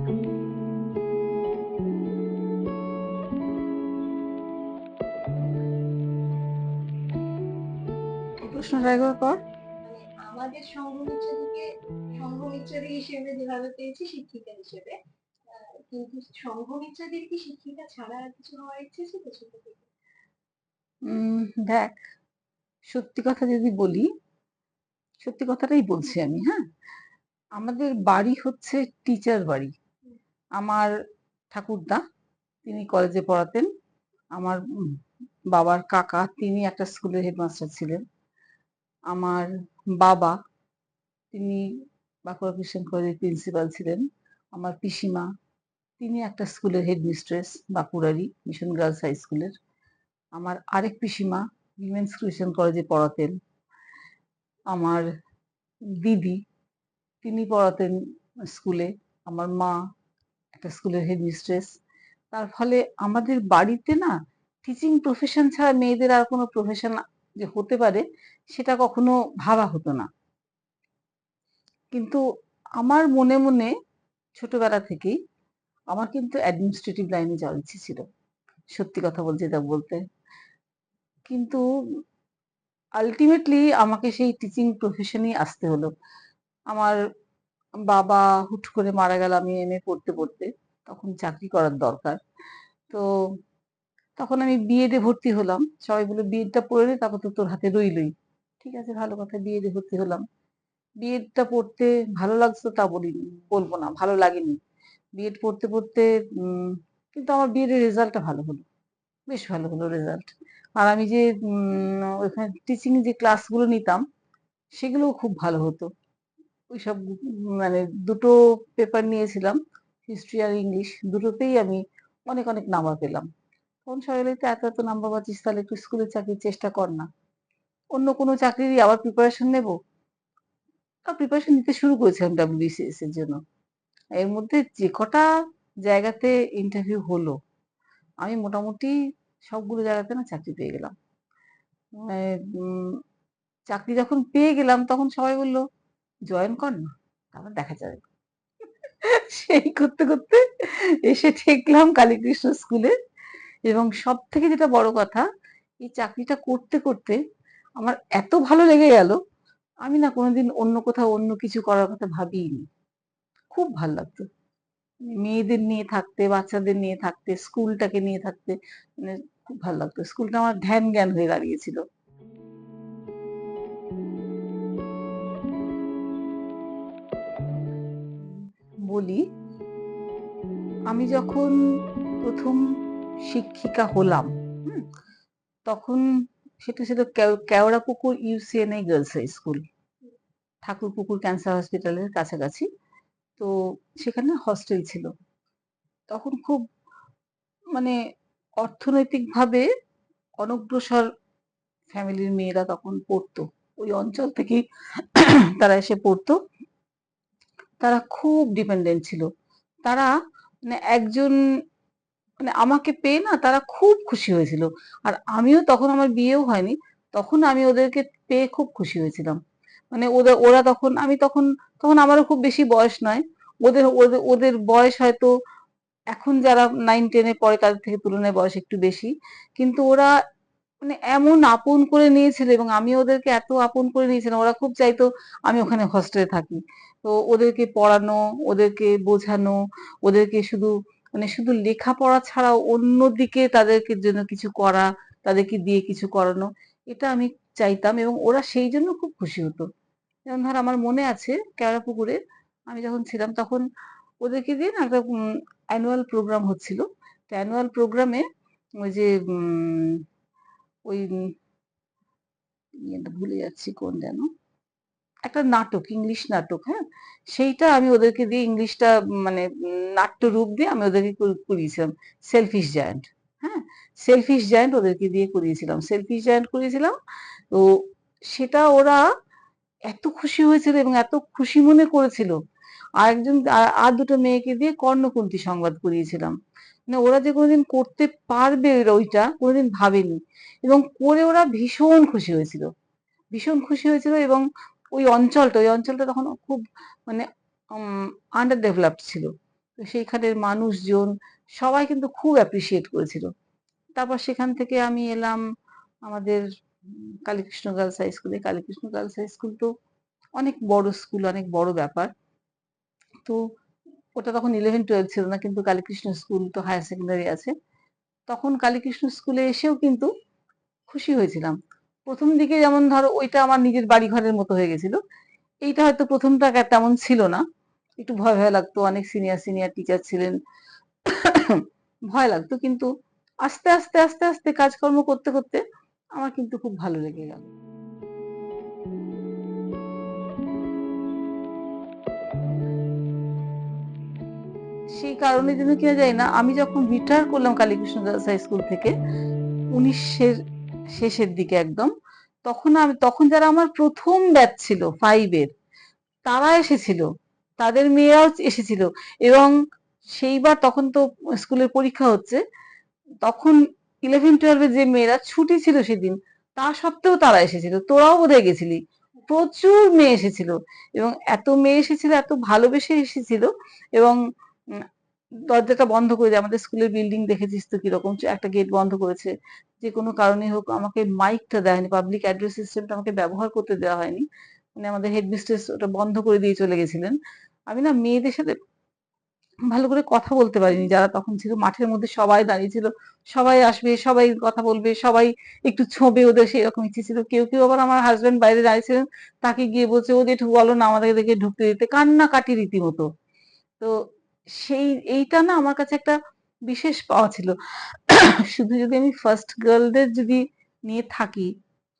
প্রশ্নটা একবার কর। মানে আমাদের সংঘমিত্রাদি হিসেবে যেভাবে পেয়েছি শিক্ষিকা হিসেবে, কিন্তু সংঘমিত্রাদির কি শিক্ষিকা ছাড়া আর কিছু হওয়ার ইচ্ছে ছিল ছোট থেকে? দেখ, সত্যি কথা যদি বলি, সত্যি কথাটাই বলছি আমি, হ্যাঁ। আমাদের বাড়ি হচ্ছে টিচার বাড়ি। আমার ঠাকুরদা, তিনি কলেজে পড়াতেন। আমার বাবার কাকা, তিনি একটা স্কুলের হেডমাস্টার ছিলেন। আমার বাবা, তিনি বাঁকুড়া খ্রিস্টান কলেজের প্রিন্সিপাল ছিলেন। আমার পিসিমা, তিনি একটা স্কুলের হেডমিস্ট্রেস, বাঁকুড়ারই মিশন গার্লস হাই স্কুলের। আমার আরেক পিসিমা উইমেন্স খ্রিস্টান কলেজে পড়াতেন। আমার দিদি, তিনি পড়াতেন স্কুলে। আমার মা একটা স্কুলের হেডমিস্ট্রেস। তার ফলে আমাদের বাড়িতে না টিচিং প্রফেশন ছাড়া মেয়েদের আর কোনো প্রফেশন যে হতে পারে সেটা কখনো ভাবা হতো না। কিন্তু আমার মনে মনে ছোটবেলা থেকেই আমার কিন্তু অ্যাডমিনিস্ট্রেটিভ লাইনে যাওয়ার ইচ্ছে ছিল, সত্যি কথা বলছি এটা বলতে। কিন্তু আলটিমেটলি আমাকে সেই টিচিং প্রফেশনেই আসতে হলো। আমার বাবা হুট করে মারা গেল আমি এমএ পড়তে পড়তে, তখন চাকরি করার দরকার। তো তখন আমি বিএড এ ভর্তি হলাম। সবাই বলল বিএডটা পড়ে নে, তারপর তো তোর হাতে রইলই। ঠিক আছে, ভালো কথা, বিএড এ ভর্তি হলাম। বিএডটা পড়তে ভালো লাগতো তা বলবো না, ভালো লাগেনি। বিএড পড়তে পড়তে কিন্তু আমার বিএড এর রেজাল্টটা ভালো হলো, বেশ ভালো হলো রেজাল্ট। আর আমি যে ওইখানে টিচিং যে ক্লাসগুলো নিতাম সেগুলোও খুব ভালো হতো। ওইসব মানে দুটো পেপার নিয়েছিলাম, হিস্ট্রি আর ইংলিশ, দুটোতেই আমি অনেক অনেক নাম্বার পেলাম। তখন সবাই বলতো এত এত নাম্বার পাচ্ছিস, তাহলে একটু স্কুলের চাকরির চেষ্টা কর না, অন্য কোনো চাকরিরই আবার প্রিপারেশন নেবো। প্রিপারেশন নিতে শুরু করেছিলাম ডাব্লিউবিসিএস এর জন্য। এর মধ্যে যে কটা জায়গাতে ইন্টারভিউ হলো, আমি মোটামুটি সবগুলো জায়গাতে না চাকরি পেয়ে গেলাম। মানে চাকরি যখন পেয়ে গেলাম তখন সবাই বলল জয়েন কর না, তারপর দেখা যাবে। সেই করতে করতে এসে ঠেকলাম কালীকৃষ্ণ স্কুলে। এবং সব থেকে যেটা বড় কথা, এই চাকরিটা করতে করতে আমার এত ভালো লেগে গেল, আমি না কোনোদিন অন্য কোথাও অন্য কিছু করার কথা ভাবিনি। খুব ভাল লাগতো মেয়েদের নিয়ে থাকতে, বাচ্চাদের নিয়ে থাকতে, স্কুলটাকে নিয়ে থাকতে, মানে খুব ভালো লাগতো। স্কুলটা আমার ধ্যান জ্ঞান হয়ে দাঁড়িয়েছিল। বলি, আমি যখন প্রথম শিক্ষিকা হলাম, হুম, তখন সেটা ছিল Keorapukur UCNI girls high school, Thakurpukur cancer হসপিটালের কাছাকাছি। তো সেখানে হস্টেল ছিল। তখন খুব মানে অর্থনৈতিকভাবে অনগ্রসর ফ্যামিলির মেয়েরা তখন পড়তো, ওই অঞ্চল থেকেই তারা এসে পড়তো। তারা খুব ডিপেন্ডেন্ট ছিল। তারা মানে একজন মানে আমাকে পেয়ে না তারা খুব খুশি হয়েছিল। আর আমিও তখন, আমার বিয়েও হয়নি, তখন আমি ওদেরকে পেয়ে খুব খুশি হয়েছিলাম। মানে ওরা তখন, আমি তখন, তখন আমারও খুব বেশি বয়স নয়। ওদের ওদের ওদের বয়স হয়তো এখন যারা 9-10 এ পড়ে তাদের থেকে তুলনায় বয়স একটু বেশি। কিন্তু ওরা মানে এমন আপন করে নিয়েছিল এবং আমি ওদেরকে এত আপন করে নিয়েছিলাম, ওরা খুব চাইতো আমি ওখানে হস্টেলে থাকি। তো ওদেরকে পড়ানো, ওদেরকে বোঝানো, ওদেরকে শুধু মানে শুধু লেখাপড়া ছাড়াও অন্যদিকে তাদেরকে জন্য কিছু করা, তাদেরকে দিয়ে কিছু করানো, এটা আমি চাইতাম এবং ওরা সেই জন্য খুব খুশি হতো। যেমন ধর আমার মনে আছে কেওড়াপুকুরে আমি যখন ছিলাম তখন ওদেরকে দিয়ে না একটা অ্যানুয়াল প্রোগ্রাম হচ্ছিল। তো অ্যানুয়াল প্রোগ্রামে ওই যে ওই ইয়েটা ভুলে যাচ্ছি কোন যেন একটা নাটক, ইংলিশ নাটক, হ্যাঁ, সেইটা আমি ওদেরকে দিয়ে ইংলিশটা মানে নাট্য রূপ দিয়ে আমি ওদেরকে করিয়েছিলাম। সেলফিশ জায়ান্ট, হ্যাঁ, সেলফিশ জায়ান্ট ওদেরকে দিয়ে করিয়েছিলাম, সেলফিশ জায়ান্ট করিয়েছিলাম। তো সেটা ওরা এত খুশি হয়েছিল এবং এত খুশি মনে করেছিল। আর একজন আর দুটো মেয়েকে দিয়ে কর্ণকুন্তী সংবাদ করিয়েছিলাম। মানে ওরা যে কোনোদিন করতে পারবে ওইটা কোনোদিন ভাবেনি, এবং করে ওরা ভীষণ খুশি হয়েছিল, ভীষণ খুশি হয়েছিল। এবং ওই অঞ্চলটা তখন খুব মানে আন্ডার ডেভেলপড ছিল। তো সেইখানের মানুষজন সবাই কিন্তু খুব অ্যাপ্রিসিয়েট করেছিল। তারপর সেখান থেকে আমি এলাম আমাদের কালীকৃষ্ণ গার্লস হাই স্কুলে। কালীকৃষ্ণ গার্লস হাই স্কুল তো অনেক বড় স্কুল, অনেক বড় ব্যাপার। তো ওটা তখন 11-12 ছিল না, কিন্তু কালীকৃষ্ণ স্কুল তো হায়ার সেকেন্ডারি আছে। তখন কালীকৃষ্ণ স্কুলে এসেও কিন্তু খুশি হয়েছিলাম। প্রথম দিকে যেমন ধরো ওইটা আমার নিজের বাড়ি ঘরের মতো হয়ে গেছিল। এইটা হয়তো প্রথমটা তেমন ছিল না, একটু ভয় ভয় লাগতো, অনেক সিনিয়র সিনিয়র টিচার ছিলেন, ভয় লাগতো, কিন্তু আস্তে আস্তে আস্তে আস্তে কাজকর্ম করতে করতে আমার কিন্তু খুব ভালো লেগে গেল। সেই কারণে জন্য কিনা জানি না, আমি যখন রিটায়ার করলাম কালীকৃষ্ণ গার্লস হাই স্কুল থেকে 19-এর শেষের দিকে একদম, তখন যারা আমার প্রথম ব্যাচ ছিল 5-এর, তারা এসেছিল, তাদের মেয়েরাও এসেছিল। এবং সেইবার তখন তো স্কুলের পরীক্ষা হচ্ছে, তখন 11-12 যে মেয়েরা ছুটি ছিল সেদিন, তা সত্ত্বেও তারা এসেছিল। তোরাও বোধহয় গেছিলি। প্রচুর মেয়ে এসেছিল, এবং এত মেয়ে এসেছিল, এত ভালোবেসে এসেছিল। এবং দরজাটা বন্ধ করে দেয়, আমাদের স্কুলের বিল্ডিং দেখেছিস তো কিরকম, একটা গেট বন্ধ করেছে, যে কোনো কারণে হোক আমাকে মাইকটা দেয়নি, পাবলিক অ্যাড্রেস সিস্টেমটা আমাকে ব্যবহার করতে দেওয়া হয়নি। মানে আমাদের হেডমিস্ট্রেস ওটা বন্ধ করে দিয়ে চলে গেছিলেন। আমি না মেয়েদের সাথে ভালো করে কথা বলতে পারিনি, যারা তখন ছিল মাঠের মধ্যে সবাই দাঁড়িয়ে ছিল, সবাই আসবে, সবাই কথা বলবে, সবাই একটু ছোঁবে, ওদের সেই রকম ইচ্ছে ছিল। কেউ কেউ আবার, আমার হাজবেন্ড বাইরে দাঁড়িয়েছিলেন, তাকে গিয়ে বলছে ওদের একটু বলো না আমাদেরকে ঢুকতে দিতে, কান্নাকাটি রীতিমতো। তো সেই এইটা না আমার কাছে একটা বিশেষ পাওয়া ছিল। শুধু যদি আমি ফার্স্ট গার্লদের যদি নিয়ে থাকি,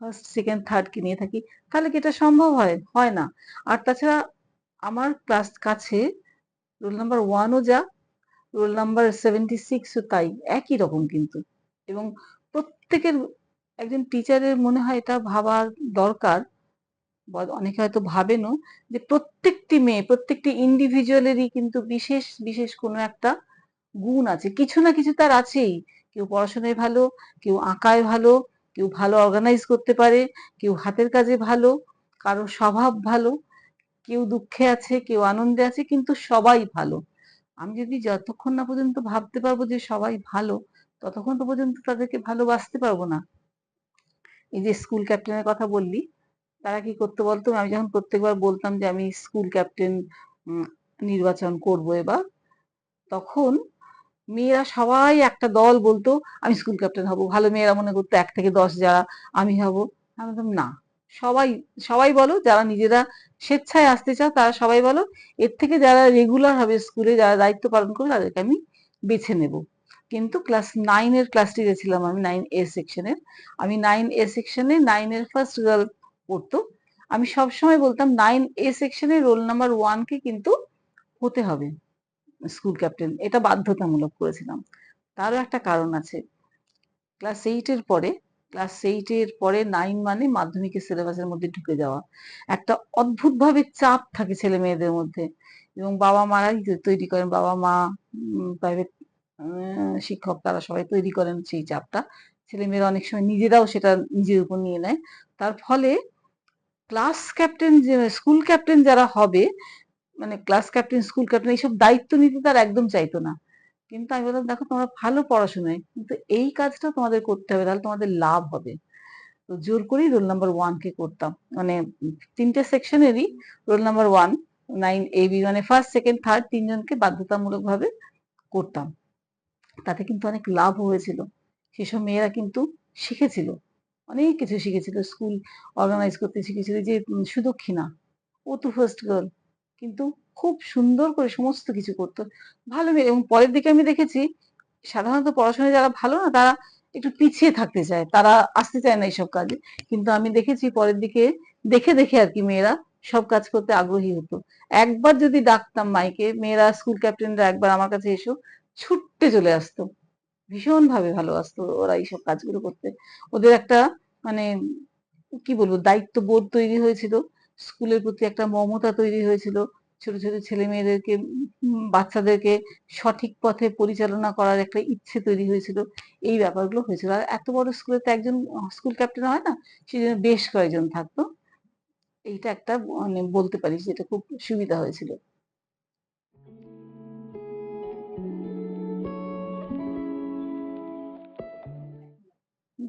ফার্স্ট সেকেন্ড থার্ড কে নিয়ে থাকি, তাহলে কি এটা সম্ভব হয়? হয় না। আর তাছাড়া আমার ক্লাস কাছে রোল নাম্বার 1ও যা, রোল নাম্বার 76ও তাই, একই রকম কিন্তু। এবং প্রত্যেকের, একজন টিচারের মনে হয় এটা ভাবার দরকার, বা অনেকে হয়তো ভাবেনও, যে প্রত্যেকটি মেয়ে, প্রত্যেকটি ইন্ডিভিজুয়ালেরই কিন্তু বিশেষ বিশেষ কোনো একটা গুণ আছে, কিছু না কিছু তার আছেই। কেউ পড়াশোনায় ভালো, কেউ আঁকায় ভালো, কেউ ভালো অর্গানাইজ করতে পারে, কেউ হাতের কাজে ভালো, কারো স্বভাব ভালো, কেউ দুঃখে আছে, কেউ আনন্দে আছে, কিন্তু সবাই ভালো। আমি যদি যতক্ষণ না পর্যন্ত ভাবতে পারবো যে সবাই ভালো, ততক্ষণ তো পর্যন্ত তাদেরকে ভালোবাসতে পারবো না। এই যে স্কুল ক্যাপ্টেনের কথা বললি, তারা কি করতে বলতো, আমি যখন প্রত্যেকবার বলতাম যে আমি স্কুল ক্যাপ্টেন নির্বাচন করব এবার, তখন মেয়েরা সবাই একটা দল বলতো আমি স্কুল ক্যাপ্টেন হব। ভালো মেয়েরা মনে করতো 1 থেকে 10 যারা, আমি হব। আমি বলতাম না, সবাই সবাই বলো, যারা নিজেরা স্বেচ্ছায় আসতে চাও তারা সবাই বলো, এর থেকে যারা রেগুলার হবে স্কুলে, যারা দায়িত্ব পালন করবে তাদেরকে আমি বেছে নেব। কিন্তু ক্লাস 9-এর ক্লাস টিচার ছিলাম আমি, 9A সেকশনের। আমি 9A সেকশনে 9-এর ফার্স্ট গার্ল পড়তো। আমি সবসময় বলতাম 9A সেকশনের রোল নাম্বার 1 কে কিন্তু হতে হবে স্কুল ক্যাপ্টেন, এটা বাধ্যতামূলক করেছিলাম। তারও একটা কারণ আছে। ক্লাস 8-এর পরে, ক্লাস 8-এর পরে 9 মানে মাধ্যমিকের সিলেবাসের মধ্যে ঢুকে যাওয়া। একটা অদ্ভুতভাবে চাপ থাকে ছেলে মেয়েদের মধ্যে, এবং বাবা মারাই তৈরি করেন, বাবা মা, প্রাইভেট শিক্ষক, তারা সবাই তৈরি করেন সেই চাপটা। ছেলে মেয়েরা অনেক সময় নিজেরাও সেটা নিজের উপর নিয়ে নেয়। তার ফলে ক্লাস ক্যাপ্টেন, যে স্কুল ক্যাপ্টেন যারা হবে, মানে ক্লাস ক্যাপ্টেন, স্কুল ক্যাপ্টেন, এইসব দায়িত্ব নিতে তারা একদম চাইতো না। কিন্তু আমি বললাম দেখো তোমরা ভালো পড়াশোনায়, কিন্তু এই কাজটা তোমাদের করতে হবে, তাহলে তোমাদের লাভ হবে। তো জোর করেই রোল নাম্বার 1 কে করতাম। মানে 3টে সেকশনেরই রোল নাম্বার 1, 9AB, মানে ফার্স্ট সেকেন্ড থার্ড তিনজনকে বাধ্যতামূলক ভাবে করতাম। তাতে কিন্তু অনেক লাভ হয়েছিল। সেসব মেয়েরা কিন্তু শিখেছিল, অনেক কিছু শিখেছিল, স্কুল অর্গানাইজ করতে শিখেছিল। যে সুদক্ষিণা, ও তো ফার্স্ট গার্ল, কিন্তু খুব সুন্দর করে সমস্ত কিছু করতো, ভালো মেয়ে। এবং পরের দিকে আমি দেখেছি, সাধারণত পড়াশোনায় যারা ভালো না, তারা একটু পিছিয়ে থাকতে চায়, তারা আসতে চায় না এইসব কাজে। কিন্তু আমি দেখেছি পরের দিকে, দেখে দেখে আর কি, মেয়েরা সব কাজ করতে আগ্রহী হতো। একবার যদি ডাকতাম মাইকে, মেয়েরা স্কুল ক্যাপ্টেনরা একবার আমার কাছে এসো, ছুটতে চলে আসতো, ভীষণ ভাবে ভালোবাসতো ওরা এইসব কাজগুলো করতে। ওদের একটা, মানে কি বলবো, দায়িত্ববোধ তৈরি হয়েছিল, স্কুলের প্রতি একটা মমতা তৈরি হয়েছিল, ছোট ছোট ছেলে মেয়েদেরকে, বাচ্চাদেরকে সঠিক পথে পরিচালনা করার একটা ইচ্ছে তৈরি হয়েছিল। এই ব্যাপারগুলো হয়েছিল। আর এত বড় স্কুলে তো একজন স্কুল ক্যাপ্টেন হয় না, সেই জন্য বেশ কয়েকজন থাকতো। এইটা একটা, মানে বলতে পারি যেটা খুব সুবিধা হয়েছিল।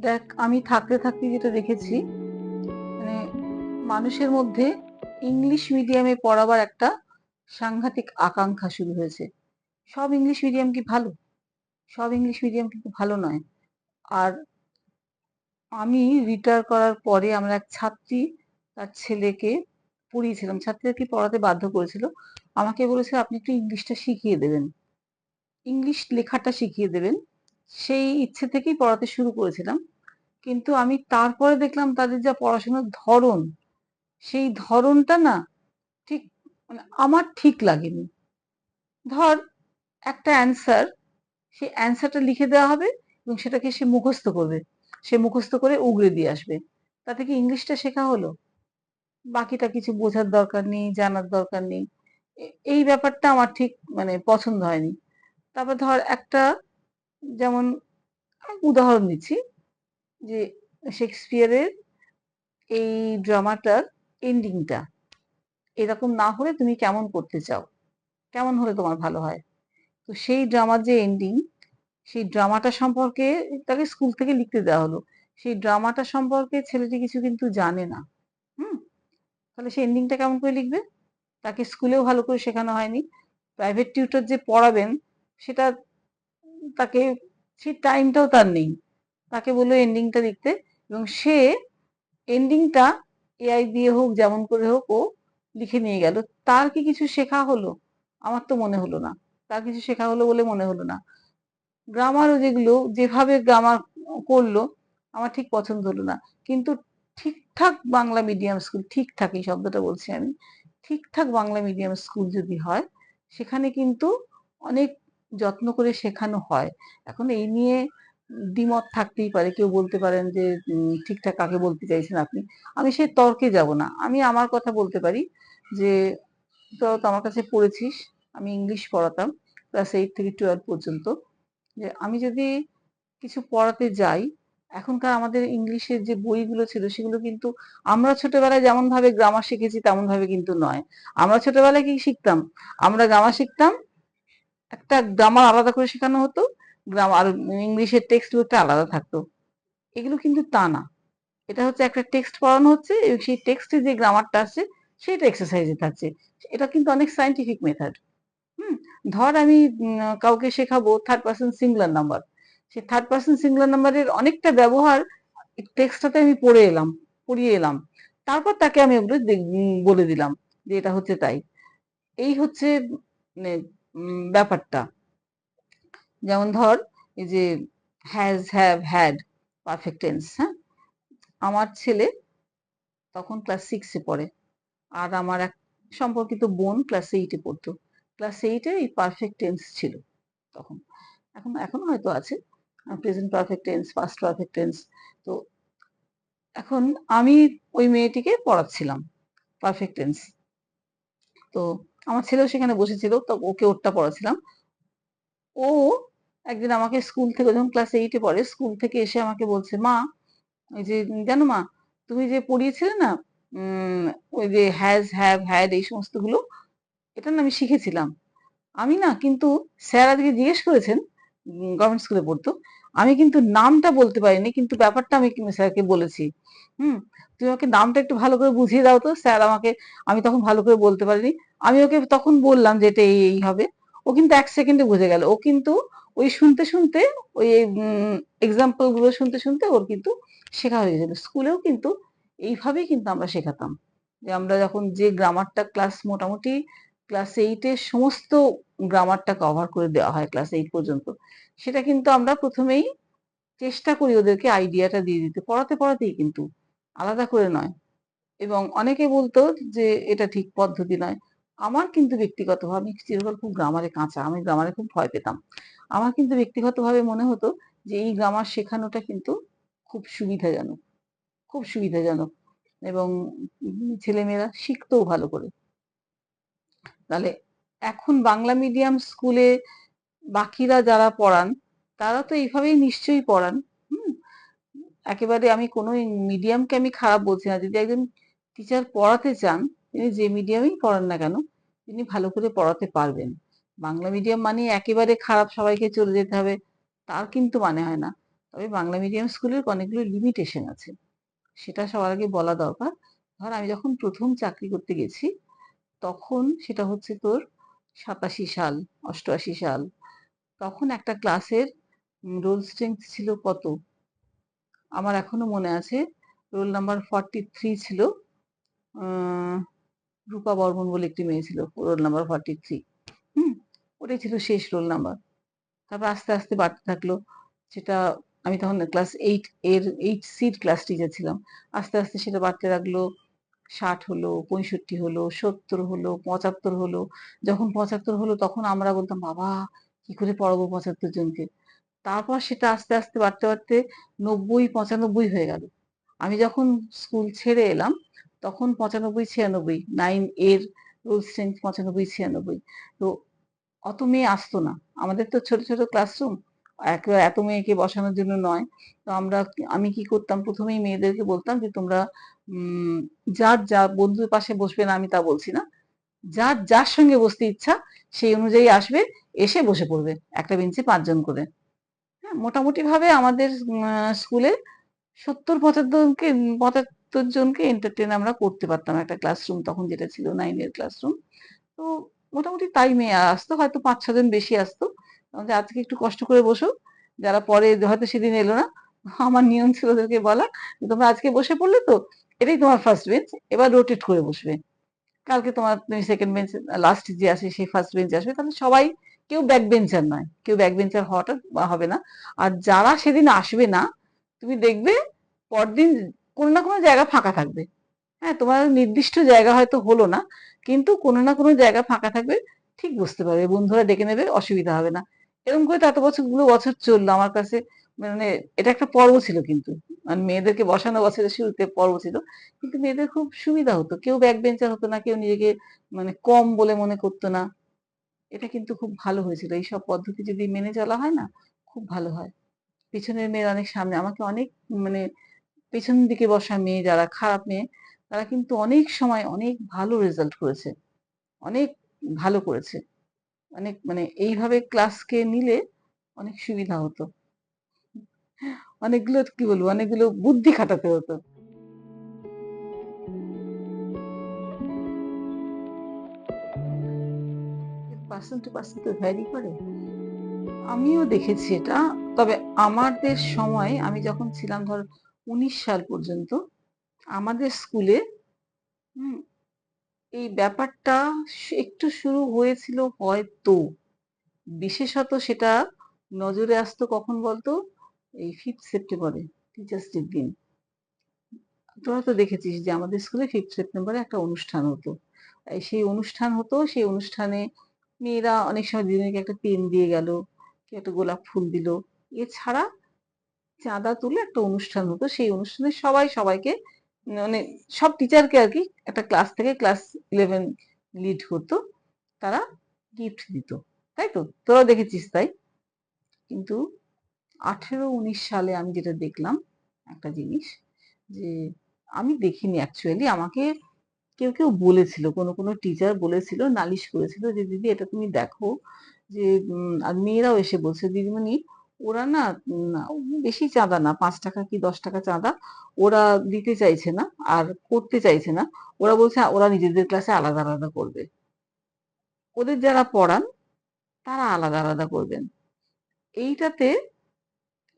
দেখ, আমি থাকতে থাকতে যেটা দেখেছি, মানে মানুষের মধ্যে ইংলিশ মিডিয়ামে পড়াবার একটা সাংঘাতিক আকাঙ্ক্ষা শুরু হয়েছে। সব ইংলিশ মিডিয়াম কি ভালো? সব ইংলিশ মিডিয়াম কিন্তু ভালো নয়। আর আমি রিটায়ার করার পরে আমরা এক ছাত্রী তার ছেলেকে পড়িয়েছিলাম। ছাত্রীরা কি পড়াতে বাধ্য করেছিল। আমাকে বলেছিল আপনি একটু ইংলিশটা শিখিয়ে দেবেন। ইংলিশ লেখাটা শিখিয়ে দেবেন। সেই ইচ্ছে থেকেই পড়াতে শুরু করেছিলাম। কিন্তু আমি তারপরে দেখলাম তাদের যা পড়াশোনার ধরন, সেই ধরনটা না ঠিক মানে আমার ঠিক লাগেনি। ধর একটা অ্যান্সার, সেই অ্যান্সারটা লিখে দেওয়া হবে এবং সেটাকে সে মুখস্থ করবে। সে মুখস্থ করে উগরে দিয়ে আসবে। তাতে কি ইংলিশটা শেখা হলো? বাকিটা কিছু বোঝার দরকার নেই, জানার দরকার নেই। এই ব্যাপারটা আমার ঠিক মানে পছন্দ হয়নি। তারপর ধর একটা, যেমন আমি উদাহরণ দিচ্ছি যে শেক্সপিয়ারের এই ড্রামাটার এন্ডিংটা এরকম না হলে তুমি কেমন করতে চাও? কেমন হলে তোমার ভালো হয়? তো সেই ড্রামার যে এন্ডিং, সেই ড্রামাটা সম্পর্কে তাকে স্কুল থেকে লিখতে দেওয়া হলো। সেই ড্রামাটা সম্পর্কে ছেলেটি কিছু কিন্তু জানে না। হুম? তাহলে সে এন্ডিংটা কেমন করে লিখবে? তাকে স্কুলেও ভালো করে শেখানো হয়নি। প্রাইভেট টিউটর যে পড়াবেন সেটা তাকে, সেই টাইমটাও তার নেই। তাকে বললো এন্ডিংটা লিখতে এবং সে এন্ডিংটা এআই দিয়ে হোক যেমন করে হোক ও লিখে নিয়ে গেল। তার কি কিছু শেখা হলো? আমার তো মনে হলো না। তার কিছু শেখা হলো বলে মনে হলো না। গ্রামারও যেগুলো যেভাবে গ্রামার করলো আমার ঠিক পছন্দ হলো না। কিন্তু ঠিকঠাক বাংলা মিডিয়াম স্কুল, ঠিকঠাক এই শব্দটা বলছি আমি, ঠিকঠাক বাংলা মিডিয়াম স্কুল যদি হয় সেখানে কিন্তু অনেক যত্ন করে শেখানো হয়। এখন এই নিয়ে দ্বিমত থাকতেই পারে। কেউ বলতে পারেন যে ঠিকঠাক কাকে বলতে চাইছেন আপনি। আমি সেই তর্কে যাব না। আমি আমার কথা বলতে পারি যে তোরা তো আমার কাছে পড়েছিস, আমি ইংলিশ পড়াতাম ক্লাস 8 থেকে 12 পর্যন্ত। যে আমি যদি কিছু পড়াতে যাই, এখনকার আমাদের ইংলিশের যে বইগুলো ছিল সেগুলো কিন্তু আমরা ছোটবেলায় যেমন ভাবে গ্রামার শিখেছি তেমন ভাবে কিন্তু নয়। আমরা ছোটবেলায় কি শিখতাম? আমরা গ্রামার শিখতাম, একটা গ্রামার আলাদা করে শেখানো হতো, গ্রামার আর ইংলিশের টেক্সট বইটা আলাদা থাকতো। এগুলো কিন্তু তা না। এটা হচ্ছে একটা টেক্সট পড়ানো হচ্ছে এবং সেই টেক্সটে যে গ্রামারটা আছে সেটা এক্সারসাইজে থাকছে। এটা কিন্তু অনেক সায়েন্টিফিক মেথড। হুম? ধর আমি কাউকে শেখাবো থার্ড পারসন সিঙ্গুলার নাম্বার। সেই থার্ড পারসন সিঙ্গুলার নাম্বারের অনেকটা ব্যবহার টেক্সটটাতে আমি পড়িয়ে এলাম। তারপর তাকে আমি ওগুলো বলে দিলাম যে এটা হচ্ছে তাই। এই হচ্ছে মানে ব্যাপারটা। যেমন ধর এই যে has, have, had, perfect tense, হ্যাঁ? আমার ছেলে তখন ক্লাস 6 এ পড়ে। আর আমার এক সম্পর্কিত বোন ক্লাস 8 এ পড়তো। ক্লাস 8 এ এই পারফেক্ট টেন্স ছিল তখন। এখনো হয়তো আছে। Present perfect tense, past perfect tense. তো এখন আমি ওই মেয়েটিকে পড়াচ্ছিলাম পারফেক্ট টেন্স। তো আমার ছেলেও সেখানে বসেছিল। তো ওকে ওরটা পড়াচ্ছিলাম। ও একদিন আমাকে স্কুল থেকে, যখন ক্লাস 8 এ পড়ে, স্কুল থেকে এসে আমাকে বলছে, "মা, ওই যে জানো মা, তুমি যে পড়িয়েছিলে না উম ওই যে হ্যাজ, হ্যাভ, হ্যাড এই সমস্ত গুলো, এটা না আমি শিখেছিলাম। আমি না কিন্তু স্যার আজকে জিজ্ঞেস করেছেন, গভর্নমেন্ট স্কুলে পড়তো। আমি কিন্তু নামটা বলতে পারিনি কিন্তু ব্যাপারটা আমি স্যারকে বলেছি। হুম? তুমি আমাকে নামটা একটু ভালো করে বুঝিয়ে দাও তো।" স্যার আমাকে, আমি তখন ভালো করে বলতে পারিনি। আমি ওকে তখন বললাম যে এটা এই হবে। ও কিন্তু 1 সেকেন্ডে বুঝে গেল। ও কিন্তু ওই শুনতে, শুনতে ওই এক্সাম্পল গুলো শুনতে, শুনতে ওর কিন্তু শেখা হয়ে গেল। স্কুলেও কিন্তু এইভাবেই কিন্তু আমরা শেখাতাম। যে আমরা যখন যে গ্রামারটা ক্লাস মোটামুটি ক্লাস 8 এর সমস্ত গ্রামারটা কভার করে দেওয়া হয় ক্লাস 8 পর্যন্ত। সেটা কিন্তু আমরা প্রথমেই চেষ্টা করি ওদেরকে আইডিয়াটা দিয়ে দিতে। পড়াতে, পড়াতেই কিন্তু, আলাদা করে নয়। এবং অনেকে বলতো যে এটা ঠিক পদ্ধতি নয়। আমার কিন্তু ব্যক্তিগতভাবে, আমি চিরকাল খুব গ্রামারে কাঁচা। আমি গ্রামারে খুব ভয় পেতাম। আমার কিন্তু ব্যক্তিগতভাবে মনে হতো যে এই গ্রামার শেখানোটা কিন্তু খুব সুবিধাজনক। খুব সুবিধাজনক এবং ছেলেমেয়েরা শিখতেও ভালো করে। তাহলে এখন বাংলা মিডিয়াম স্কুলে বাকিরা যারা পড়ান তারা তো এইভাবেই নিশ্চয়ই পড়ান। হুম? একেবারে আমি কোনো মিডিয়ামকে আমি খারাপ বলছি না। যদি একজন টিচার পড়াতে চান, তিনি যে মিডিয়ামেই পড়ান না কেন, তিনি ভালো করে পড়াতে পারবেন। বাংলা মিডিয়াম মানে একেবারে খারাপ, সবাইকে চলে যেতে হবে, তার কিন্তু মানে হয় না। তবে বাংলা মিডিয়াম স্কুলের অনেকগুলো লিমিটেশন আছে, সেটা সবার আগে বলা দরকার। ধর আমি যখন প্রথম চাকরি করতে গেছি, তখন সেটা হচ্ছে তোর 87 সাল, 88 সাল। তখন একটা ক্লাসের রোল স্ট্রেংথ ছিল কত? আমার এখনো মনে আছে, রোল নাম্বার 43 ছিল। রূপা বর্মন বলে একটি মেয়ে ছিল, রোল নাম্বার 43। হুম, ওটাই ছিল শেষ রোল নাম্বার। তারপর আস্তে আস্তে বাড়তে থাকলো। সেটা আমি তখন ক্লাস 8 সির ক্লাস টিচার ছিলাম। আস্তে আস্তে সেটা বাড়তে লাগলো। 60 হলো, 65 হলো, 70 হলো, 75 হলো। যখন 75 হলো তখন আমরা বলতাম, বাবা কি করে পড়াবো 75 জনকে। তারপর সেটা আস্তে আস্তে বাড়তে বাড়তে 90, 95 হয়ে গেল। আমি যখন স্কুল ছেড়ে এলাম তখন 95, 96, 9 এর রোল স্ট্রেংথ 95, 96। তো অত মেয়ে আসতো না। আমাদের তো ছোট ছোট ক্লাসরুম, একেবারে এত মেয়েকে বসানোর জন্য নয়। তো আমি কি করতাম, প্রথমেই মেয়েদেরকে বলতাম যে তোমরা যার যা বন্ধুর পাশে বসবে না, আমি তা বলছি না, যার যার সঙ্গে বসতে ইচ্ছা সেই অনুযায়ী আসবে, এসে বসে পড়বে একটা বেঞ্চে 5 জন করে। হ্যাঁ, মোটামুটি ভাবে আমাদের স্কুলে 70, 75 জনকে এন্টারটেন আমরা করতে পারতাম একটা ক্লাসরুম, তখন যেটা ছিল 9 এর ক্লাসরুম। তো মোটামুটি তাই মেয়ে আসতো, হয়তো 5-6 জন বেশি আসতো। যে আজকে একটু কষ্ট করে বসো, যারা পরে হয়তো সেদিন এলো না, আমার নিয়ম ছিল ওদেরকে বলা যে তোমরা আজকে বসে পড়লে তো, এটাই তোমার ফার্স্ট বেঞ্চ, এবার রোটেট করে বসবে। কালকে তুমি সেকেন্ড বেঞ্চ, লাস্ট যে আসে সেই ফার্স্ট বেঞ্চে আসবে। তাহলে সবাই, কেউ ব্যাক বেঞ্চার নয়, কেউ ব্যাক বেঞ্চার হওয়াটা হবে না। আর যারা সেদিন আসবে না, তুমি দেখবে পরদিন কোনো না কোনো জায়গা ফাঁকা থাকবে। হ্যাঁ, তোমার নির্দিষ্ট জায়গা হয়তো হলো না, কিন্তু কোনো না কোনো জায়গা ফাঁকা থাকবে, ঠিক বুঝতে পারবে, বন্ধুরা ডেকে নেবে, অসুবিধা হবে না। এরকম করে তো এত বছর চললো আমার কাছে। মানে এটা একটা পর্ব ছিল কিন্তু, মানে মেয়েদেরকে বসানো বছরের শুরুতে পর্ব ছিল, কিন্তু মেয়েদের খুব সুবিধা হতো, কেউ ব্যাক বেঞ্চার হতো না, কেউ নিজেকে মানে কম বলে মনে করতো না। এটা কিন্তু খুব ভালো হয়েছিল, এইসব পদ্ধতি যদি মেনে চলা হয় না, খুব ভালো হয়। পিছনের মেয়ের অনেক সামনে, আমাকে অনেক মানে পেছন দিকে বসা মেয়ে, যারা খারাপ মেয়ে, তারা কিন্তু অনেক সময় অনেক ভালো রেজাল্ট করেছে, অনেক ভালো করেছে। অনেক মানে এইভাবে ক্লাসকে নিলে অনেক সুবিধা হতো। অনেকগুলো কি বলবো, অনেকগুলো বুদ্ধি খাটাতে হতো। পার্সন টু পার্সন তো ভ্যারি করে। আমিও দেখেছি এটা। তবে আমাদের সময়, আমি যখন ছিলাম ধর 19 সাল পর্যন্ত, আমাদের স্কুলে হুম, এই ব্যাপারটা একটু শুরু হয়েছিল হয়তো। বিশেষত সেটা নজরে আসতো কখন বলতো, এই 5th সেপ্টেম্বরে, টিচার্স ডের দিন। তোরা তো দেখেছিস যে আমাদের স্কুলে 5th সেপ্টেম্বরে একটা অনুষ্ঠান হতো। সেই অনুষ্ঠান হতো, সেই অনুষ্ঠানে মেয়েরা অনেক সময় দিদিকে একটা পেন দিয়ে গেল, কেউ একটা গোলাপ ফুল দিল। এছাড়া চাঁদা তুলে একটা অনুষ্ঠান হতো, সেই অনুষ্ঠানে সবাই সবাইকে, মানে সব টিচারকে আর কি, একটা ক্লাস থেকে ক্লাস 11 লিড হতো, তারা গিফট দিত। তাই তো, তোরাও দেখেছিস তাই। কিন্তু 18-19 সালে আমি যেটা দেখলাম একটা জিনিস, যে আমি দেখিনি অ্যাকচুয়ালি, আমাকে কেউ কেউ বলেছিল, কোনো কোনো টিচার বলেছিল, নালিশ করেছিল যে দিদি এটা তুমি দেখো, যে আর মেয়েরাও এসে বলছে দিদিমণি, ওরা না বেশি চাঁদা না, 5 টাকা কি 10 টাকা চাঁদা ওরা দিতে চাইছে না, আর করতে চাইছে না। ওরা বলছে ওরা নিজেদের ক্লাসে আলাদা আলাদা করবে, ওদের যারা পড়ান তারা আলাদা আলাদা করবেন। এইটাতে,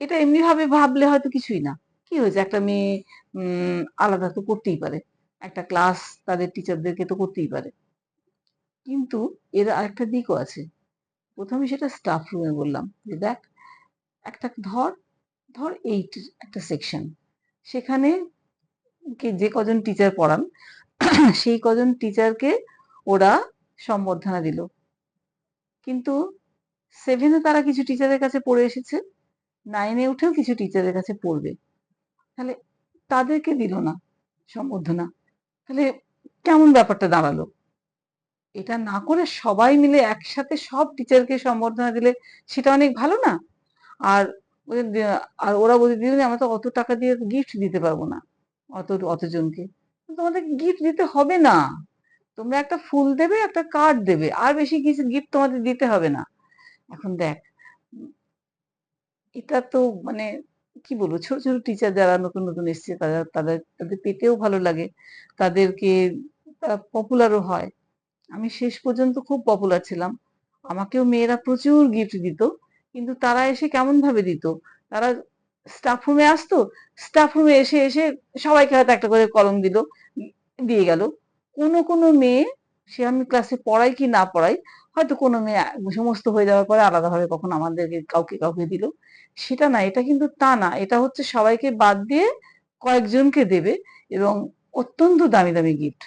এটা এমনি ভাবে ভাবলে হয়তো কিছুই না, কি হয়েছে, একটা মেয়ে আলাদা তো করতেই পারে, একটা ক্লাস তাদের টিচারদেরকে তো করতেই পারে। কিন্তু এর আরেকটা দিকও আছে। প্রথমে সেটা স্টাফ রুমে বললাম যে দেখ, একটা ধর ধর এইট একটা সেকশন, সেখানে যে কজন টিচার পড়ান সেই কজন টিচারকে ওরা সম্বর্ধনা দিল, কিন্তু 7-এ তারা কিছু টিচারের কাছে পড়ে এসেছে, 9-এ উঠেও কিছু টিচারের কাছে পড়বে, তাহলে তাদেরকে দিল না সম্বর্ধনা। তাহলে কেমন ব্যাপারটা দাঁড়ালো? এটা না করে সবাই মিলে একসাথে সব টিচারকে সম্বর্ধনা দিলে সেটা অনেক ভালো না? আর আর ওরা বলে দিদি আমরা তো অত টাকা দিয়ে গিফট দিতে পারবো না অতজনকে। তোমাদের গিফট দিতে হবে না, তোমরা একটা ফুল দেবে, একটা কার্ড দেবে, আর বেশি কিছু গিফট তোমাদের দিতে হবে না। এখন দেখ, এটা তো মানে কি বলবো, ছোট, ছোট টিচার যারা নতুন, নতুন এসছে তাদের পেতেও ভালো লাগে। তাদেরকে তারা পপুলারও হয়। আমি শেষ পর্যন্ত খুব পপুলার ছিলাম। আমাকেও মেয়েরা প্রচুর গিফট দিত। কিন্তু তারা এসে কেমনভাবে দিত? তারা স্টাফ রুমে আসতো। স্টাফ রুমে এসে সবাইকে হয়তো একটা করে কলম দিল, দিয়ে গেল। কোনো মেয়ে, সে আমি ক্লাসে পড়াই কি না পড়াই, হয়তো কোনো মেয়ে সমস্ত হয়ে যাওয়ার পরে আলাদাভাবে কখনো আমাদেরকে কাউকে দিল। সেটা না, এটা কিন্তু তা না। এটা হচ্ছে সবাইকে বাদ দিয়ে কয়েকজনকে দেবে এবং অত্যন্ত দামি, দামি গিফট।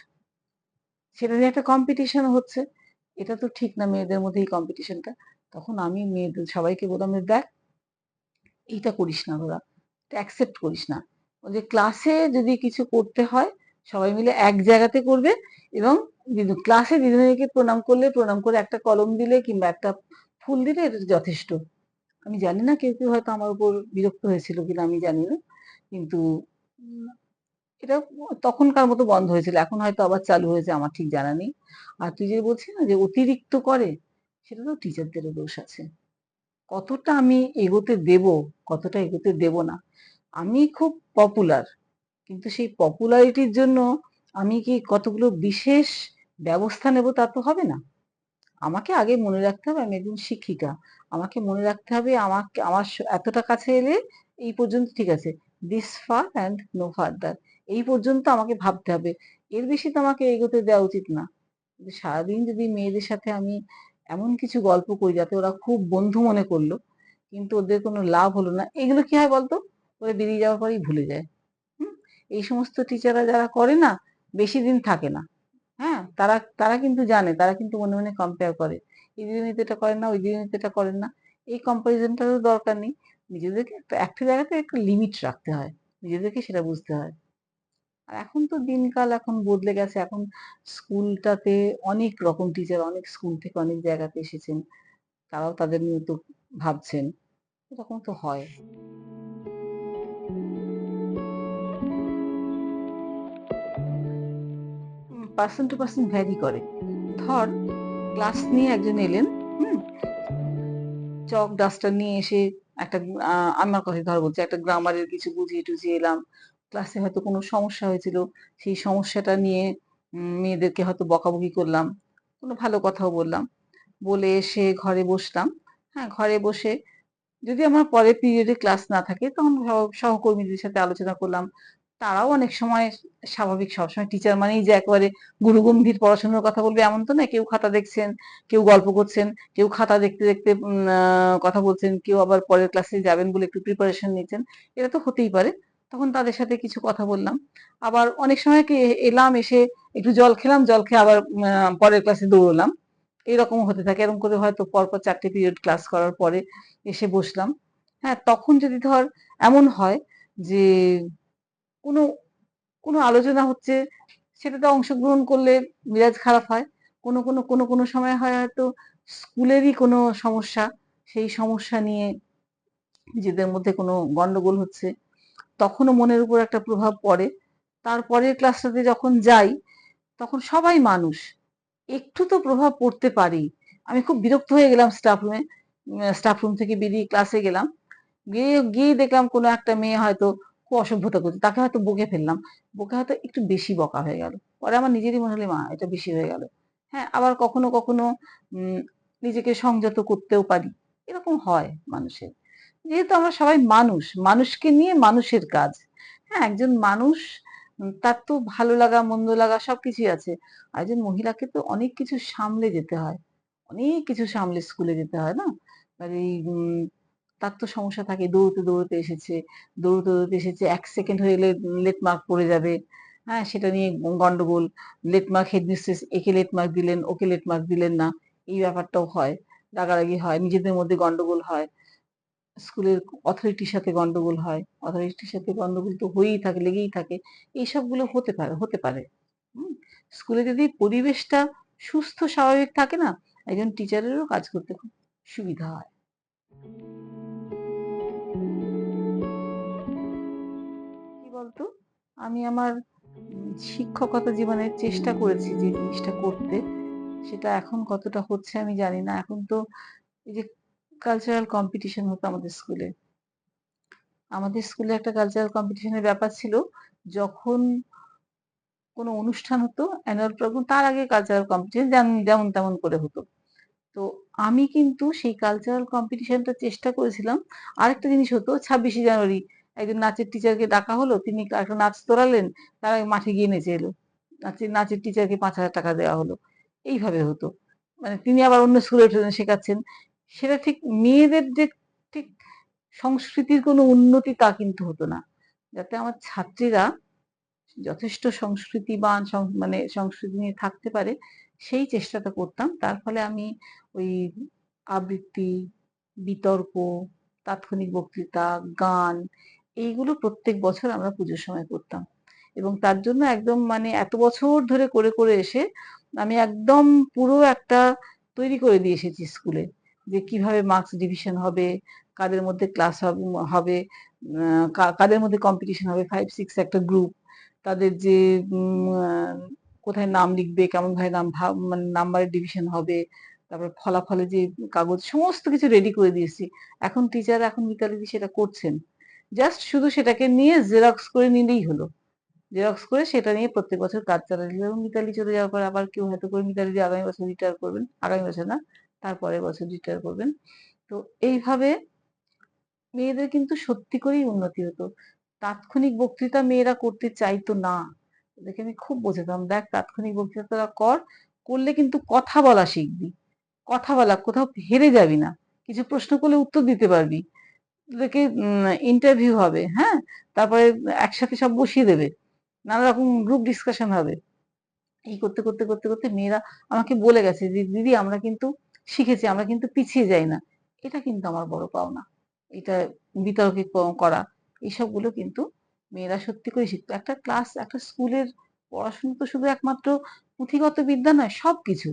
সেটা নিয়ে একটা কম্পিটিশন হচ্ছে। এটা তো ঠিক না, মেয়েদের মধ্যে এই কম্পিটিশনটা। তখন আমি মেয়েদের সবাইকে বললাম যে, "দেখ, এইটা করিস না তোরা। এটা অ্যাকসেপ্ট করিস না। যে ক্লাসে যদি কিছু করতে হয়, সবাই মিলে এক জায়গাতে করবে এবং ক্লাসে দিদিমণিকে প্রণাম করলে, প্রণাম করে একটা কলম দিলে কিংবা একটা ফুল দিলে এটা যথেষ্ট।" আমি জানি না কেউ হয়তো আমার উপর বিরক্ত হয়েছিল কিনা আমি জানি না। কিন্তু উম এটা তখনকার মতো বন্ধ হয়েছিল। এখন হয়তো আবার চালু হয়েছে, আমার ঠিক জানা নেই। আর তুই যে বলছিস না যে অতিরিক্ত করে, সেটা তো টিচারদেরও দোষ আছে। কতটা আমি এগোতে দেব, কতটা এগোতে দেব না। আমি খুব পপুলার। কিন্তু সেই পপুলারিটির জন্য আমি কি কতগুলো বিশেষ ব্যবস্থা নেব তা তো হবে না। আমাকে আগে মনে রাখতে হবে আমি একজন শিক্ষিকা। আমাকে মনে রাখতে হবে আমার এতটা কাছে এলে এই পর্যন্ত ঠিক আছে। this far and no further, এই পর্যন্ত আমাকে ভাবতে হবে। এর বেশি তো আমাকে এগোতে দেওয়া উচিত না। কিন্তু সারাদিন যদি মেয়েদের সাথে আমি এমন কিছু গল্প করি যাতে ওরা খুব বন্ধু মনে করলো, কিন্তু ওদের কোনো লাভ হলো না, এগুলো কি হয় বলতো? ওরা বেরিয়ে যাওয়ার পরেই ভুলে যায়। হুম? এই সমস্ত টিচাররা যারা করে না, বেশি দিন থাকে না। হ্যাঁ, তারা তারা কিন্তু জানে, তারা কিন্তু মনে মনে কম্পেয়ার করে। এই দিদিমণি তো এটা করেন না, ওই দিদিমণি তো এটা করেন না। এই কম্পারিজনটারও দরকার নেই। নিজেদেরকে একটা জায়গাতে একটা লিমিট রাখতে হয়। নিজেদেরকে সেটা বুঝতে হয়। আর এখন তো দিনকাল এখন বদলে গেছে। এখন স্কুলটাতে অনেক রকম টিচার অনেক স্কুল থেকে অনেক জায়গাতে এসেছেন। তারাও তাদের নিয়ে তো ভাবছেন। এরকম তো হয়। পারসন টু পারসন ভ্যারি করে। ধর ক্লাস নিয়ে একজন এলেন, হুম? চক ডাস্টার নিয়ে এসে একটা আমার কথাই ধর বলছি, একটা গ্রামারের কিছু বুঝিয়ে টুঝিয়ে এলাম। ক্লাসে হয়তো কোনো সমস্যা হয়েছিল, সেই সমস্যাটা নিয়ে মেয়েদেরকে হয়তো বকাবকি করলাম, কোনো ভালো কথাও বললাম, বলে এসে ঘরে বসলাম। হ্যাঁ, ঘরে বসে যদি আমার পরের পিরিয়ডে ক্লাস না থাকে তখন সহকর্মীদের সাথে আলোচনা করলাম। তারাও অনেক সময় স্বাভাবিক, সবসময় টিচার মানেই যে একেবারে গুরুগম্ভীর পড়াশোনার কথা বলবে এমন তো না। কেউ খাতা দেখছেন, কেউ গল্প করছেন, কেউ খাতা দেখতে দেখতে কথা বলছেন, কেউ আবার পরের ক্লাসে যাবেন বলে একটু প্রিপারেশন নিচ্ছেন। এটা তো হতেই পারে। তখন তাদের সাথে কিছু কথা বললাম। আবার অনেক সময় কি এলাম, এসে একটু জল খেলাম, জল খেয়ে আবার পরের ক্লাসে দৌড়লাম। এরকম হতে থাকে। এরকম করে হয়তো পরপর ৪ টে পিরিয়ড ক্লাস করার পরে এসে বসলাম। হ্যাঁ, তখন যদি ধর এমন হয় যে কোনো কোনো আলোচনা হচ্ছে, সেটাতে অংশগ্রহণ করলে মেজাজ খারাপ হয়। কোনো সময় হয় হয়তো স্কুলেরই কোনো সমস্যা, সেই সমস্যা নিয়ে নিজেদের মধ্যে কোনো গন্ডগোল হচ্ছে, তখনও মনের উপর একটা প্রভাব পড়ে। তারপরের ক্লাসটাতে যখন যাই, তখন সবাই মানুষ। একটু তো প্রভাব পড়তে পারেই। আমি খুব বিরক্ত হয়ে গেলাম স্টাফ রুমে। স্টাফ রুম থেকে বেরিয়ে ক্লাসে গেলাম। গিয়ে দেখলাম কোনো একটা মেয়ে হয়তো খুব অসভ্যতা করছে। তাকে হয়তো বকে ফেললাম। বকে হয়তো একটু বেশি বকা হয়ে গেল। পরে আমার নিজেরই মনে হলো, মা এটা বেশি হয়ে গেল। হ্যাঁ, আবার কখনো উম নিজেকে সংযত করতেও পারি। এরকম হয় মানুষের। যেহেতু আমরা সবাই মানুষ, মানুষকে নিয়ে মানুষের কাজ। হ্যাঁ, একজন মানুষ, তার তো ভালো লাগা মন্দ লাগা সবকিছুই আছে। আর একজন মহিলাকে তো অনেক কিছু সামলে যেতে হয়। অনেক কিছু সামলে স্কুলে যেতে হয় না? আর এই তার তো সমস্যা থাকে, দৌড়তে এসেছে। দৌড়তে এসেছে। ১ সেকেন্ড হয়ে গেলে লেট মার্ক পড়ে যাবে। হ্যাঁ? সেটা নিয়ে গন্ডগোল। লেট মার্ক, হেডমিস্ট্রেস একে লেট মার্ক দিলেন, ওকে লেট মার্ক দিলেন না। এই ব্যাপারটাও হয়। রাগারাগি হয়, নিজেদের মধ্যে গন্ডগোল হয়। স্কুলের অথরিটির সাথে গন্ডগোল হয়। অথরিটির সাথে গন্ডগোল তো হয়েই থাকে, লেগেই থাকে। এইসবগুলো হতে পারে। হুম? স্কুলে যদি পরিবেশটা সুস্থ স্বাভাবিক থাকে না, একজন টিচারেরও কাজ করতে খুব সুবিধা হয়। কি বলতো? আমি আমার শিক্ষকতা জীবনে চেষ্টা করেছি যে জিনিসটা করতে। সেটা এখন কতটা হচ্ছে আমি জানি না। এখন তো এই যে কালচারাল কম্পিটিশন হতো আমাদের স্কুলে। আমাদের স্কুলে একটা কালচারাল কম্পিটিশনের ব্যাপার ছিল। যখন কোনো অনুষ্ঠান হতো, অ্যানুয়াল প্রোগ্রাম, তার আগে কালচারাল কম্পিটিশন যেমন তেমন করে হতো। তো আমি কিন্তু সেই কালচারাল কম্পিটিশনটা চেষ্টা করেছিলাম। আরেকটা জিনিস হতো, 26শে জানুয়ারি একজন নাচের টিচারকে ডাকা হলো, তিনি একটা নাচ তোড়ালেন, তারা মাঠে গিয়ে নেচে এলো। নাচের টিচারকে 5,000 টাকা দেওয়া হলো। এইভাবে হতো। মানে তিনি আবার অন্য স্কুলে শেখাচ্ছেন। সেটা ঠিক মেয়েদের যে ঠিক সংস্কৃতির কোনো উন্নতি তা কিন্তু হতো না। যাতে আমার ছাত্রীরা যথেষ্ট সংস্কৃতিবান মানে সংস্কৃতি নিয়ে থাকতে পারে, সেই চেষ্টাটা করতাম। তার ফলে আমি ওই আবৃত্তি, বিতর্ক, তাৎক্ষণিক বক্তৃতা, গান, এইগুলো প্রত্যেক বছর আমরা পুজোর সময় করতাম। এবং তার জন্য একদম মানে এত বছর ধরে করে এসে আমি একদম পুরো একটা তৈরি করে দিয়ে এসেছি স্কুলে, যে কিভাবে মার্কস ডিভিশন হবে, কাদের মধ্যে ক্লাস হবে, কাদের মধ্যে কম্পিটিশন হবে, 5-6 একটা গ্রুপ, তাদের যে কোথায় নাম লিখবে, কেমন ভাবে মানে নাম্বারের ডিভিশন হবে, তারপর ফলাফলে যে কাগজ, সমস্ত কিছু রেডি করে দিয়েছি। এখন মিতালিদি সেটা করছেন। জাস্ট শুধু সেটাকে নিয়ে জেরক্স করে নিলেই হলো। জেরক্স করে সেটা নিয়ে প্রত্যেক বছর কাজ চালাতে হবে। এবং মিতালি চলে যাওয়ার পর আবার কেউ হয়তো করে, মিতালিদি আগামী বছর রিটায়ার করবেন, আগামী বছর না, তারপরের বছর রিটায়ার করবেন। তো এইভাবে মেয়েদের কিন্তু সত্যি করেই উন্নতি হতো। তাৎক্ষণিক বক্তৃতা মেয়েরা করতে চাইতো না। ওদেরকে আমি খুব বোঝাতাম, দেখ তাৎক্ষণিক বক্তৃতা তোরা কর, করলে কিন্তু কথা বলা শিখবি, কথা বলা, কোথাও হেরে যাবি না, কিছু প্রশ্ন করলে উত্তর দিতে পারবি, তোদেরকে ইন্টারভিউ হবে, হ্যাঁ, তারপরে একসাথে সব বসিয়ে দেবে, নানা রকম গ্রুপ ডিসকাশন হবে। এই করতে মেয়েরা আমাকে বলে গেছে যে দিদি আমরা কিন্তু শিখেছি, আমরা কিন্তু পিছিয়ে যাই না। এটা কিন্তু আমার বড় পাওনা। এটা বিতর্কে করা, এইসবগুলো কিন্তু মেয়েরা সত্যি করে শিখতো। একটা ক্লাস, একটা স্কুলের পড়াশোনা তো শুধু একমাত্র পুঁথিগত বিদ্যা নয়, সবকিছু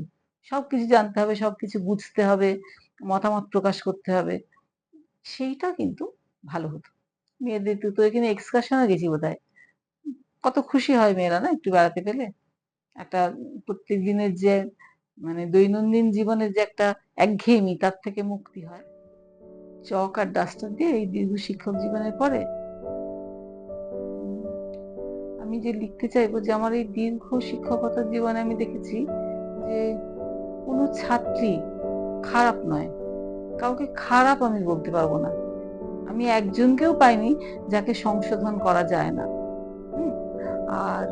সবকিছু জানতে হবে, সবকিছু বুঝতে হবে, মতামত প্রকাশ করতে হবে। সেইটা কিন্তু ভালো হতো। মেয়েদের তো এখানে এক্সকারশনে গেছি বোধহয়, কত খুশি হয় মেয়েরা না একটু বেড়াতে পেলে। একটা প্রত্যেক দিনের যে মানে দৈনন্দিন জীবনের যে একটা একঘেয়েমি, তার থেকে মুক্তি হয় চক আর ডাস্টার দিয়ে এই দীর্ঘ শিক্ষক জীবনের পরে। আমি যে লিখতে চাইবো যে আমার এই দীর্ঘ শিক্ষকতার জীবনে আমি দেখেছি যে কোনো ছাত্রী খারাপ নয়, কাউকে খারাপ আমি বলতে পারবো না। আমি একজনকেও পাইনি যাকে সংশোধন করা যায় না। আর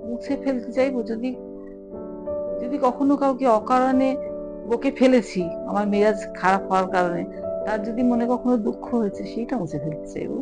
মুছে ফেলতে চাইবো, যদি যদি কখনো কাউকে অকারণে বকে ফেলেছি আমার মেজাজ খারাপ হওয়ার কারণে, তার যদি মনে কখনো দুঃখ হয়েছে, সেটা মুছে ফেলতে চাইবো।